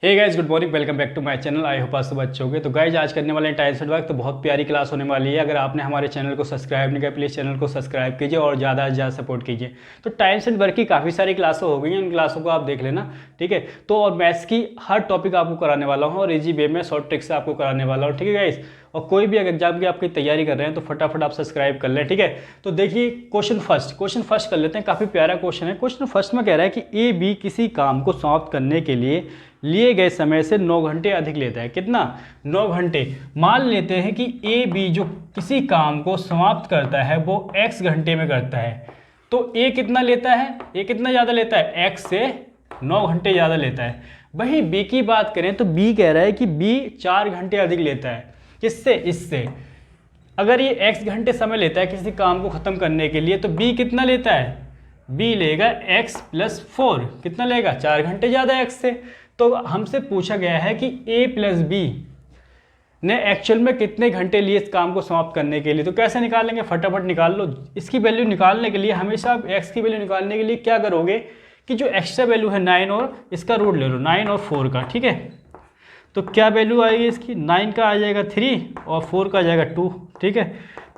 Hey guys, good morning, welcome back to my channel. I hope आप सब अच्छे होंगे। तो गाइस आज करने वाले हैं टाइल्स एंड वर्क। तो बहुत प्यारी क्लास होने वाली है। अगर आपने हमारे चैनल को सब्सक्राइब नहीं किया, प्लीज़ चैनल को सब्सक्राइब कीजिए और ज़्यादा से ज़्यादा सपोर्ट कीजिए। तो टाइल्स एंड वर्क की काफ़ी सारी क्लासें हो गई हैं, उन क्लासों को आप देख लेना, ठीक है। तो और मैथ्स की हर टॉपिक आपको कराने वाला हूँ और इजी वे में शॉर्ट ट्रिक से आपको कराने वाला हूँ, ठीक है गाइस। और कोई भी अगर एग्जाम की आपकी तैयारी कर रहे हैं तो फटाफट आप सब्सक्राइब कर लें, ठीक है। तो देखिए क्वेश्चन फर्स्ट कर लेते हैं। काफ़ी प्यारा क्वेश्चन है। क्वेश्चन फर्स्ट में कह रहा है कि ए बी किसी काम को समाप्त करने के लिए लिए गए समय से 9 घंटे अधिक लेता है। कितना? 9 घंटे। मान लेते हैं कि ए बी जो किसी काम को समाप्त करता है वो x घंटे में करता है, तो ए कितना लेता है? ए कितना ज़्यादा लेता है? x से 9 घंटे ज़्यादा लेता है। वही बी की बात करें तो बी कह रहा है कि बी 4 घंटे अधिक लेता है। किससे? इससे। अगर ये x घंटे समय लेता है किसी काम को ख़त्म करने के लिए, तो b कितना लेता है? b लेगा x + 4। कितना लेगा? 4 घंटे ज़्यादा x से। तो हमसे पूछा गया है कि a + b ने एक्चुअल में कितने घंटे लिए इस काम को समाप्त करने के लिए। तो कैसे निकालेंगे? फटाफट निकाल लो। इसकी वैल्यू निकालने के लिए हमेशा आप x की वैल्यू निकालने के लिए क्या करोगे कि जो एक्स्ट्रा वैल्यू है 9 और इसका रूट ले लो, 9 और 4 का, ठीक है। तो क्या वैल्यू आएगी इसकी? 9 का आ जाएगा 3 और 4 का आ जाएगा 2, ठीक है।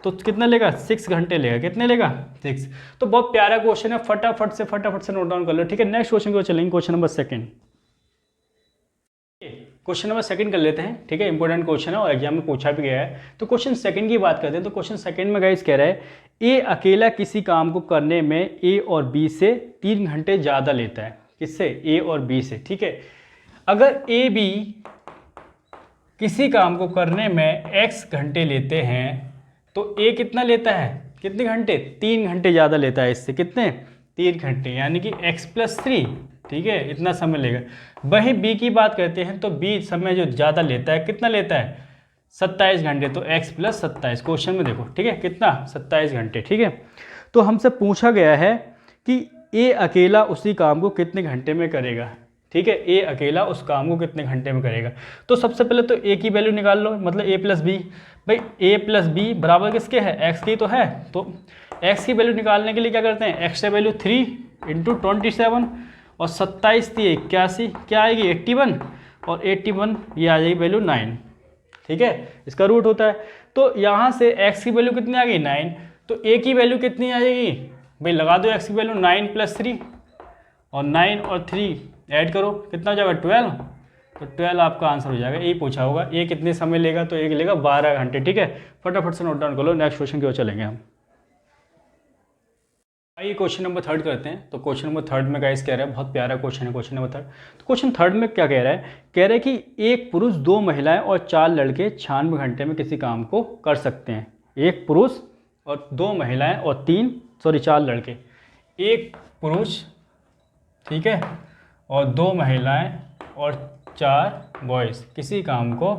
तो कितना लेगा? 6 घंटे लेगा। कितने लेगा? 6। तो बहुत प्यारा क्वेश्चन है, फटाफट से नोट डाउन कर लो, ठीक है। नेक्स्ट क्वेश्चन को चलेंगे, question number second. Question number second कर लेते हैं, ठीक है। इंपॉर्टेंट क्वेश्चन है और एग्जाम में पूछा भी गया है। तो क्वेश्चन सेकंड की बात करते हैं। तो क्वेश्चन सेकंड में गाइस कह रहा है ए अकेला किसी काम को करने में ए और बी से 3 घंटे ज़्यादा लेता है। किससे? ए और बी से, ठीक है। अगर ए बी किसी काम को करने में x घंटे लेते हैं तो a कितना लेता है? कितने घंटे? 3 घंटे ज़्यादा लेता है इससे। कितने? 3 घंटे, यानी कि x + 3, ठीक है, इतना समय लेगा। वही b की बात करते हैं तो b समय जो ज़्यादा लेता है, कितना लेता है? 27 घंटे। तो x + 27 क्वेश्चन में देखो, ठीक है, कितना? 27 घंटे, ठीक है। तो हमसे पूछा गया है कि a अकेला उसी काम को कितने घंटे में करेगा, ठीक है। ए अकेला उस काम को कितने घंटे में करेगा। तो सबसे पहले तो ए की वैल्यू निकाल लो, मतलब ए + बी। भाई ए + बी बराबर किसके है? एक्स की तो है। तो एक्स की वैल्यू निकालने के लिए क्या करते हैं? एक्स की वैल्यू 3 × 27 और 27 थी 81, क्या आएगी? 81 और 81 ये आ जाएगी वैल्यू 9, ठीक है। इसका रूट होता है। तो यहाँ से एक्स की वैल्यू कितनी आ गई? 9। तो ए की वैल्यू कितनी आ जाएगी? भाई लगा दो एक्स की वैल्यू 9 + 3 और 9 और 3 ऐड करो, कितना हो जाएगा? 12। तो 12 आपका आंसर हो जाएगा। ये पूछा होगा ये कितने समय लेगा, तो एक लेगा 12 घंटे, ठीक है। फटाफट से नोट डाउन कर लो। नेक्स्ट क्वेश्चन की ओर चलेंगे हम। आइए क्वेश्चन नंबर थर्ड करते हैं। तो क्वेश्चन नंबर थर्ड में गाइस कह रहा है, बहुत प्यारा क्वेश्चन है क्वेश्चन नंबर थर्ड। तो क्वेश्चन थर्ड में क्या कह रहा है? कह रहा है कि एक पुरुष, 2 महिलाएं और 4 लड़के 96 घंटे में किसी काम को कर सकते हैं। एक पुरुष और 2 महिलाएं और 4 लड़के। एक पुरुष, ठीक है, और 2 महिलाएं और 4 बॉयज़ किसी काम को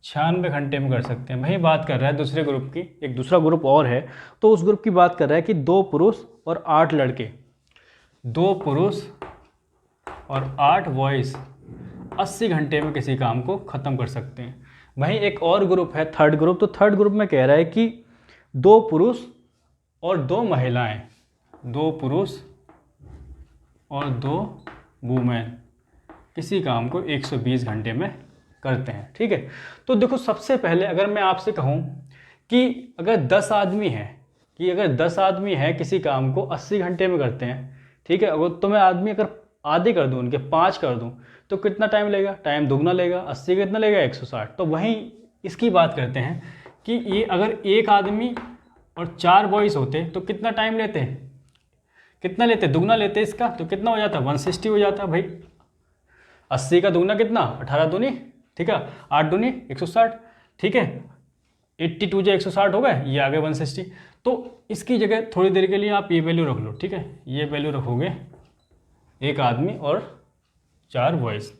96 घंटे में कर सकते हैं। वही बात कर रहा है दूसरे ग्रुप की, एक दूसरा ग्रुप और है। तो उस ग्रुप की बात कर रहा है कि 2 पुरुष और 8 लड़के, 2 पुरुष और 8 बॉयज़ 80 घंटे में किसी काम को ख़त्म कर सकते हैं। वहीं एक और ग्रुप है, थर्ड ग्रुप। तो थर्ड ग्रुप में कह रहा है कि 2 पुरुष और 2 महिलाएं, 2 पुरुष और 2 वुमेन किसी काम को 120 घंटे में करते हैं, ठीक है। तो देखो सबसे पहले अगर मैं आपसे कहूँ कि अगर 10 आदमी हैं, किसी काम को 80 घंटे में करते हैं, ठीक है, अगर तो मैं आदमी अगर आधे कर दूँ, उनके 5 कर दूँ, तो कितना टाइम लेगा? टाइम दुगना लेगा। 80 का कितना लेगा? 160। तो वहीं इसकी बात करते हैं कि ये अगर एक आदमी और 4 बॉयज़ होते तो कितना टाइम लेते हैं? कितना लेते? दुगना लेते इसका। तो कितना हो जाता? 160 हो जाता। भाई 80 का दुगना कितना? 18 दूनी, ठीक है, 8 दूनी 160, ठीक है। 82 जो 160 हो गए, ये आ गए 160। तो इसकी जगह थोड़ी देर के लिए आप ये वैल्यू रख लो, ठीक है। ये वैल्यू रखोगे, एक आदमी और 4 बॉयज़।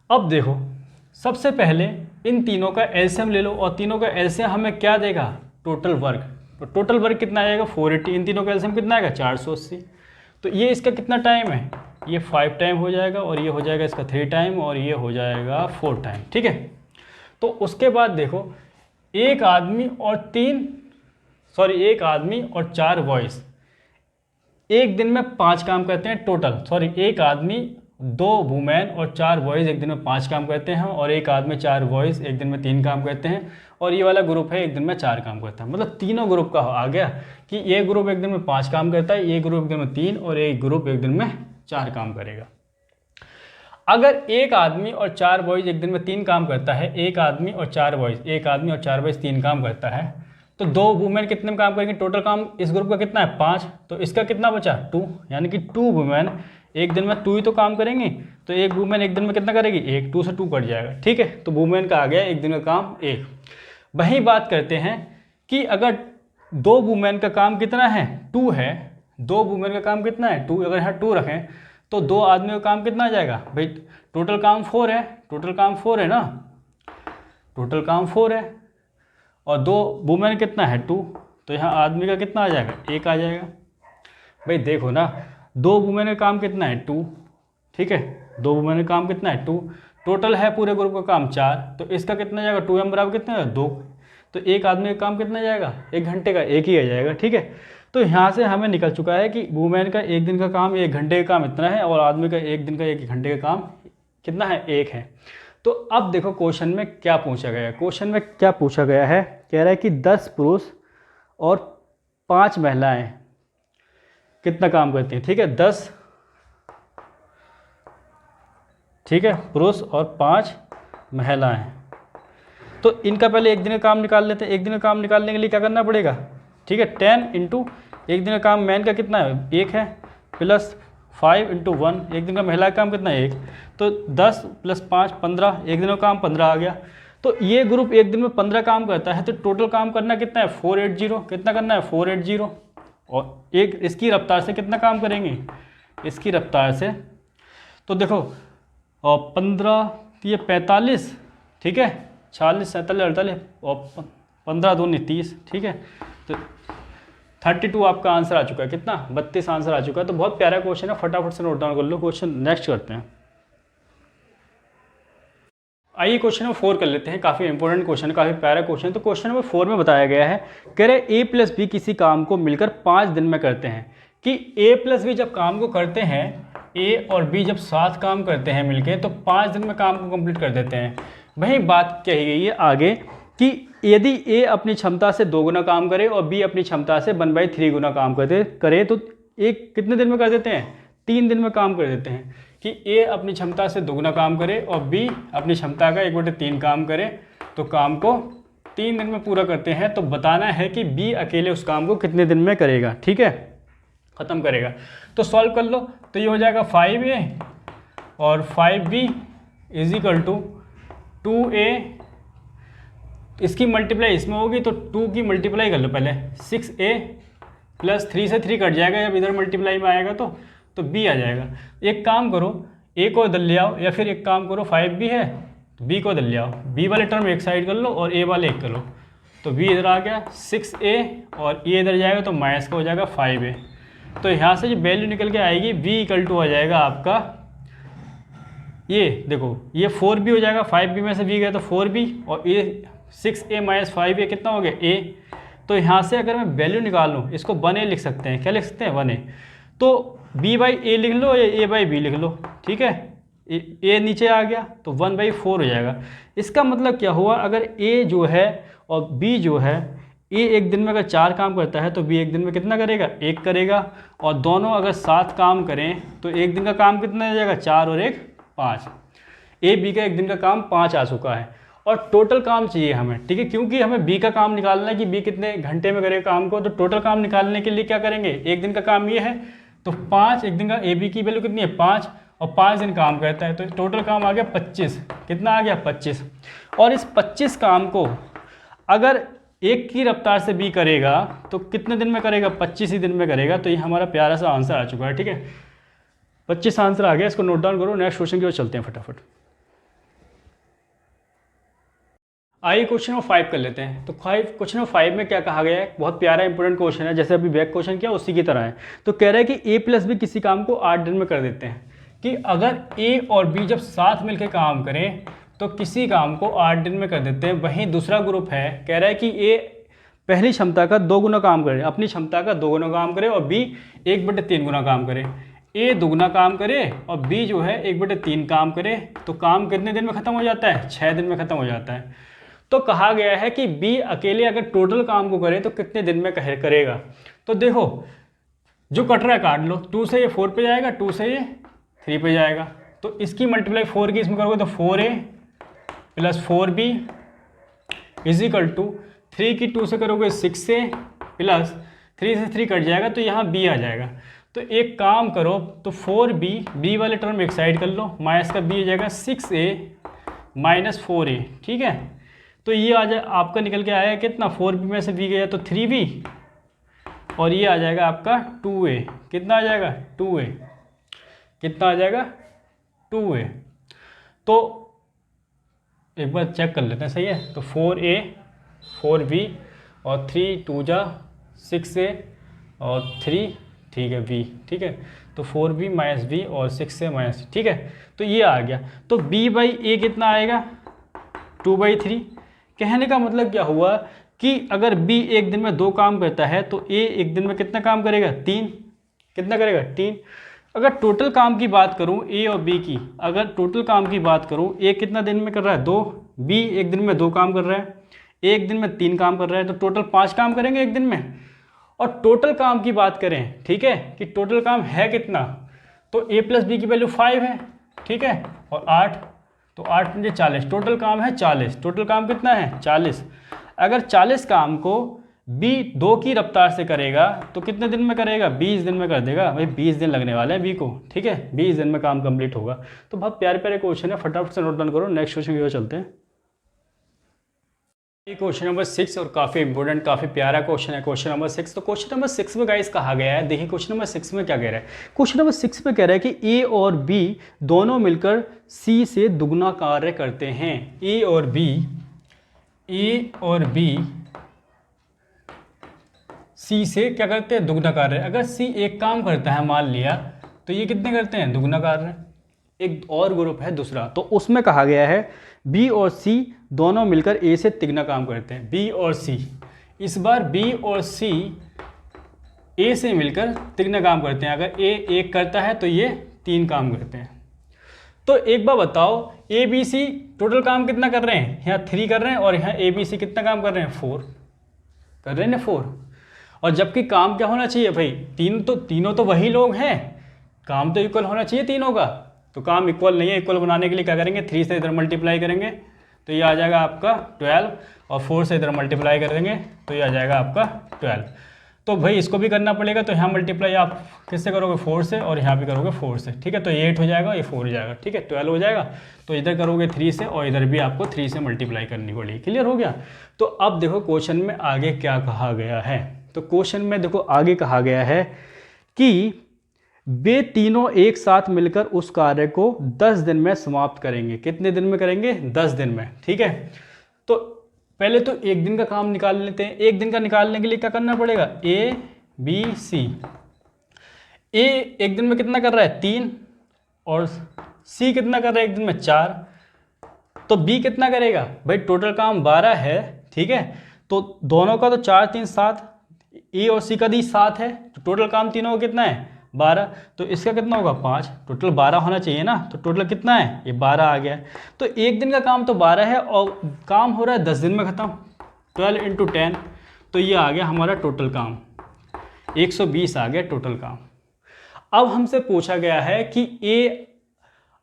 अब देखो सबसे पहले इन तीनों का एलसीएम ले लो और तीनों का एलसीएम हमें क्या देगा? Total work. तो टोटल वर्क कितना आएगा? 480। इन तीनों का एलसीएम कितना आएगा? 480। तो ये इसका कितना टाइम है? ये 5 टाइम हो जाएगा और ये हो जाएगा इसका 3 टाइम और ये हो जाएगा 4 टाइम, ठीक है। तो उसके बाद देखो एक आदमी और 4 बॉयज़ एक दिन में 5 काम करते हैं टोटल। एक आदमी 2 वुमेन और 4 बॉयज़ एक दिन में 5 काम करते हैं, और एक आदमी 4 बॉयज़ एक दिन में 3 काम करते हैं, और ये वाला ग्रुप है एक दिन में 4 काम करता है। मतलब तीनों ग्रुप का आ गया कि ये ग्रुप एक दिन में 5 काम करता है, ये ग्रुप एक दिन में 3, और एक ग्रुप एक दिन में 4 काम करेगा। अगर एक आदमी और 4 बॉयज़ एक दिन में 3 काम करता है, एक आदमी और 4 बॉयज़ 3 काम करता है, तो 2 वुमेन कितने में काम करेंगे? टोटल काम इस ग्रुप का कितना है? 5, तो इसका कितना बचा? 2, यानी कि 2 वुमेन एक दिन में 2 ही तो काम करेंगी, तो एक वुमेन एक दिन में कितना करेगी? 1, 2 से 2 कट जाएगा, ठीक है। तो वुमेन का आ गया एक दिन का काम 1। वही बात करते हैं कि अगर 2 वुमेन का काम कितना है? 2 है। 2 वुमेन का काम कितना है? 2। अगर यहाँ 2 रखें तो 2 आदमी का काम कितना आ जाएगा भाई? टोटल काम 4 है, टोटल काम 4 है ना, टोटल काम 4 है, और 2 वुमेन कितना है? 2, तो यहाँ आदमी का कितना आ जाएगा? 1 आ जाएगा। भाई देखो ना, 2 वुमेन का काम कितना है? 2, ठीक है, 2 वुमेन का काम कितना है? 2, टोटल है पूरे ग्रुप का काम 4, तो इसका कितना जाएगा? 2m बराबर कितना है? 2, तो एक आदमी का काम कितना जाएगा? 1 घंटे का 1 ही आ जाएगा, ठीक है। तो यहाँ से हमें निकल चुका है कि वुमेन का एक दिन का काम 1 घंटे का काम इतना है, और आदमी का एक दिन का 1 घंटे का काम कितना है? 1 है। तो अब देखो क्वेश्चन में क्या पूछा गया है। क्वेश्चन में क्या पूछा गया है, कह रहा है कि 10 पुरुष और 5 महिलाएं कितना काम करती हैं, ठीक है। 10, ठीक है, पुरुष और 5 महिलाएं। तो इनका पहले एक दिन का काम निकाल लेते हैं। एक दिन का काम निकालने के लिए क्या करना पड़ेगा, ठीक है, 10 इंटू एक दिन का काम मैन का कितना है? 1 है, प्लस 5 इंटू 1, एक दिन का महिला का काम कितना है? 1, तो 10 प्लस 5 15, एक दिन का काम 15 आ गया। तो ये ग्रुप एक दिन में 15 काम करता है, तो टोटल काम करना कितना है? 480। कितना करना है? 480। और एक इसकी रफ्तार से कितना काम करेंगे? इसकी रफ्तार से तो देखो, और 15 ये 45, ठीक है, 46 47 48, और 15 दूनी 30, ठीक है। तो 32 आपका आंसर आ चुका है। कितना? 32 आंसर आ चुका है। तो बहुत प्यारा क्वेश्चन है, फटाफट से नोट डाउन कर लो। क्वेश्चन नेक्स्ट करते हैं। आइए क्वेश्चन नंबर 4 कर लेते हैं। काफ़ी इंपॉर्टेंट क्वेश्चन है, काफ़ी प्यारा क्वेश्चन है। तो क्वेश्चन नंबर 4 में बताया गया है, कह रहे A प्लस बी किसी काम को मिलकर 5 दिन में करते हैं। कि A प्लस बी जब काम को करते हैं, A और B जब साथ काम करते हैं मिलके, तो 5 दिन में काम को कंप्लीट कर देते हैं। वही बात कही गई है आगे कि यदि A अपनी क्षमता से 2 गुना काम करे और B अपनी क्षमता से 1/3 गुना काम करे तो एक कितने दिन में कर देते हैं? 3 दिन में काम कर देते हैं। कि A अपनी क्षमता से 2 गुना काम करे और B अपनी क्षमता का 1/3 काम करे, तो काम को 3 दिन में पूरा करते हैं। तो बताना है कि B अकेले उस काम को कितने दिन में करेगा, ठीक है, ख़त्म करेगा। तो सॉल्व कर लो, तो ये हो जाएगा 5A और 5B is equal to 2A, इसकी मल्टीप्लाई इसमें होगी तो 2 की मल्टीप्लाई कर लो पहले, 6A प्लस 3 से 3 कट जाएगा जब इधर मल्टीप्लाई में आएगा तो B आ जाएगा। एक काम करो, A को इधर ले आओ, या फिर एक काम करो 5B है तो B को इधर ले आओ, B वाले टर्म एक साइड कर लो और A वाले एक कर लो, तो B इधर आ गया 6A और A इधर जाएगा तो माइनस का हो जाएगा 5A। तो यहाँ से जो वैल्यू निकल के आएगी B इक्वल टू आ जाएगा आपका, ये देखो ये 4B हो जाएगा, 5B में से B गया तो 4B और A 6A माइनस 5A कितना हो गया? A। तो यहाँ से अगर मैं वैल्यू निकालूँ इसको 1A लिख सकते हैं। क्या लिख सकते हैं? 1A। तो B/A लिख लो या A/B लिख लो, ठीक है। A नीचे आ गया तो 1/4 हो जाएगा। इसका मतलब क्या हुआ, अगर A जो है और B जो है, A एक दिन में अगर 4 काम करता है तो B एक दिन में कितना करेगा? 1 करेगा। और दोनों अगर 7 काम करें तो एक दिन का काम कितना आ जाएगा? 4 और 1 5। A B का एक दिन का काम 5 आ चुका है और टोटल काम चाहिए हमें, ठीक है, क्योंकि हमें B का काम निकालना है कि B कितने घंटे में करेगा काम को। तो टोटल काम निकालने के लिए क्या करेंगे, एक दिन का काम ये है तो 5, एक दिन का AB की वैल्यू कितनी है? 5 और 5 दिन काम करता है तो टोटल काम आ गया 25। कितना आ गया? 25। और इस 25 काम को अगर एक की रफ्तार से B करेगा तो कितने दिन में करेगा? 25 ही दिन में करेगा। तो ये हमारा प्यारा सा आंसर आ चुका है, ठीक है, 25 आंसर आ गया। इसको नोट डाउन करो। नेक्स्ट क्वेश्चन की ओर चलते हैं फटाफट। आइए क्वेश्चन नंबर 5 कर लेते हैं। तो क्वेश्चन नंबर 5 में क्या कहा गया है, बहुत प्यारा इंपॉर्टेंट क्वेश्चन है, जैसे अभी बैक क्वेश्चन किया उसी की तरह है। तो कह रहा है कि A प्लस बी किसी काम को 8 दिन में कर देते हैं। कि अगर A और B जब साथ मिलकर काम करें तो किसी काम को 8 दिन में कर देते हैं। वहीं दूसरा ग्रुप है, कह रहा है कि A पहली क्षमता का 2 गुना काम करे, अपनी क्षमता का 2 गुना काम करे और B 1/3 गुना काम करे। ए दुगना काम करे और बी जो है 1/3 काम करे, तो काम कितने दिन में ख़त्म हो जाता है? 6 दिन में ख़त्म हो जाता है। तो कहा गया है कि बी अकेले अगर टोटल काम को करे तो कितने दिन में करेगा। तो देखो जो कट रहा है काट लो, 2 से ये 4 पे जाएगा, 2 से ये 3 पे जाएगा, तो इसकी मल्टीप्लाई 4 की इसमें करोगे तो 4a + 4b is equal to 3 की 2 से करोगे 6a प्लस 3 से 3 कट जाएगा तो यहाँ b आ जाएगा। तो एक काम करो, तो 4b, b वाले टर्म एक साइड कर लो, माइनस का b आ जाएगा 6a - 4a, ठीक है। तो ये आ जाए आपका निकल के आया कितना, 4b में से b गया तो 3b, और ये आ जाएगा आपका 2a, कितना आ जाएगा 2a, कितना आ जाएगा 2a। तो एक बार चेक कर लेते हैं, सही है। तो 4a 4b और 3 2 जा 6a और 3, ठीक है b, ठीक है। तो 4b - b और 6a - ठीक है, तो ये आ गया। तो b/a कितना आएगा 2/3। कहने का मतलब क्या हुआ कि अगर b एक दिन में 2 काम करता है तो a एक दिन में कितना काम करेगा 3, कितना करेगा 3। अगर टोटल काम की बात करूं a और b की, अगर टोटल काम की बात करूं, a कितना दिन में कर रहा है 2, b एक दिन में 2 काम कर रहा है, a एक दिन में 3 काम कर रहा है, तो टोटल 5 काम करेंगे एक दिन में। और टोटल काम की बात करें, ठीक है, कि टोटल काम है कितना, तो a + b की वैल्यू 5 है, ठीक है, और 8, तो 8 × 40, टोटल काम है 40। टोटल काम कितना है 40। अगर 40 काम को b 2 की रफ्तार से करेगा तो कितने दिन में करेगा, 20 दिन में कर देगा। भाई 20 दिन लगने वाले हैं b को, ठीक है, 20 दिन में काम कंप्लीट होगा। तो बहुत प्यारे प्यारे क्वेश्चन है, फटाफट से नोट डाउन करो। नेक्स्ट क्वेश्चन की ओर चलते हैं। ये क्वेश्चन नंबर 6 और काफ़ी इंपॉर्टेंट, काफ़ी प्यारा क्वेश्चन है क्वेश्चन नंबर 6। तो क्वेश्चन नंबर 6 में गाइस कहा गया है, देखिए क्वेश्चन नंबर 6 में क्या कह रहा है। क्वेश्चन नंबर 6 में कह रहा है कि ए और बी दोनों मिलकर सी से दुगना कार्य करते हैं। ए और बी सी से क्या करते हैं, दुगना कार्य। अगर सी एक काम करता है मान लिया, तो ये कितने करते हैं, दुगना कार्य। एक और ग्रुप है दूसरा, तो उसमें कहा गया है बी और सी दोनों मिलकर ए से तिगना काम करते हैं। बी और सी, इस बार बी और सी ए से मिलकर तिगना काम करते हैं। अगर ए एक करता है तो ये 3 काम करते हैं। तो एक बार बताओ, ए बी सी टोटल काम कितना कर रहे हैं, यहाँ 3 कर रहे हैं, और यहाँ ए बी सी कितना काम कर रहे हैं, 4 कर रहे हैं ना, 4। और जबकि काम क्या होना चाहिए भाई, तीनों तो वही लोग हैं, काम तो इक्वल होना चाहिए तीनों का। तो काम इक्वल नहीं है, इक्वल बनाने के लिए क्या करेंगे, 3 से इधर मल्टीप्लाई करेंगे तो ये आ जाएगा आपका 12, और 4 से इधर मल्टीप्लाई कर देंगे तो ये आ जाएगा आपका 12। तो भाई इसको भी करना पड़ेगा, तो यहाँ मल्टीप्लाई आप किससे करोगे, 4 से, और यहाँ भी करोगे 4 से, ठीक है। तो ये 8 हो जाएगा, ये 4 हो जाएगा, ठीक है, 12 हो जाएगा। तो इधर करोगे 3 से, और इधर भी आपको 3 से मल्टीप्लाई करनी पड़ेगी। क्लियर हो गया। तो अब देखो क्वेश्चन में आगे क्या कहा गया है। तो क्वेश्चन में देखो आगे कहा गया है कि वे तीनों एक साथ मिलकर उस कार्य को 10 दिन में समाप्त करेंगे। कितने दिन में करेंगे, 10 दिन में, ठीक है। तो पहले तो एक दिन का काम निकाल लेते हैं। एक दिन का निकालने के लिए क्या करना पड़ेगा, ए बी सी। ए एक दिन में कितना कर रहा है, 3, और सी कितना कर रहा है एक दिन में, 4। तो बी कितना करेगा, भाई टोटल काम 12 है, ठीक है। तो दोनों का तो 4 3 7, ए और सी का दी 7 है, तो टोटल काम तीनों का कितना है, 12। तो इसका कितना होगा, 5। टोटल 12 होना चाहिए ना, तो टोटल कितना है, ये 12 आ गया। तो एक दिन का काम तो 12 है, और काम हो रहा है 10 दिन में ख़त्म, 12 × 10, तो ये आ गया हमारा टोटल काम, 120 आ गया टोटल काम। अब हमसे पूछा गया है कि ए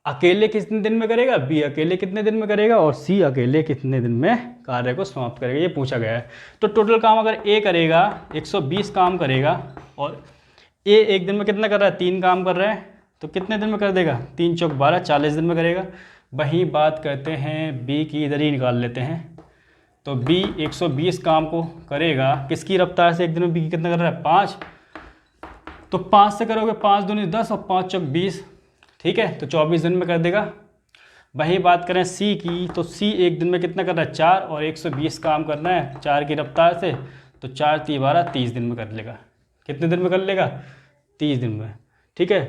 अकेले कितने दिन में करेगा, बी अकेले कितने दिन में करेगा, और सी अकेले कितने दिन में कार्य को समाप्त करेगा, ये पूछा गया है। तो टोटल काम अगर ए करेगा 120 काम करेगा, और ए एक दिन में कितना कर रहा है, 3 काम कर रहा है, तो कितने दिन में कर देगा, 3 चौक 12, 40 दिन में करेगा। वही बात करते हैं बी की, इधर ही निकाल लेते हैं। तो बी 120 काम को करेगा किसकी रफ्तार से, एक दिन में बी कितना कर रहा है, 5। तो 5 से करोगे, 5 दूनी 10 और 5 चौक 20, ठीक है, तो 24 दिन में कर देगा। वही बात करें सी की, तो सी एक दिन में कितना कर रहा है, 4, और 120 काम करना है 4 की रफ्तार से, तो 4 × 3 = 12, 30 दिन में कर लेगा। कितने दिन में कर लेगा, 30 दिन में, ठीक है।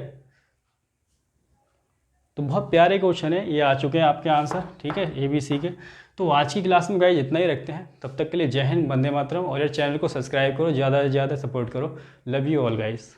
तो बहुत प्यारे क्वेश्चन है, ये आ चुके हैं आपके आंसर, ठीक है, ए बी सी के। तो आज की क्लास में गाइस इतना ही रखते हैं, तब तक के लिए जय हिंद, वंदे मातरम। और ये चैनल को सब्सक्राइब करो, ज़्यादा से ज़्यादा सपोर्ट करो। Love you all guys.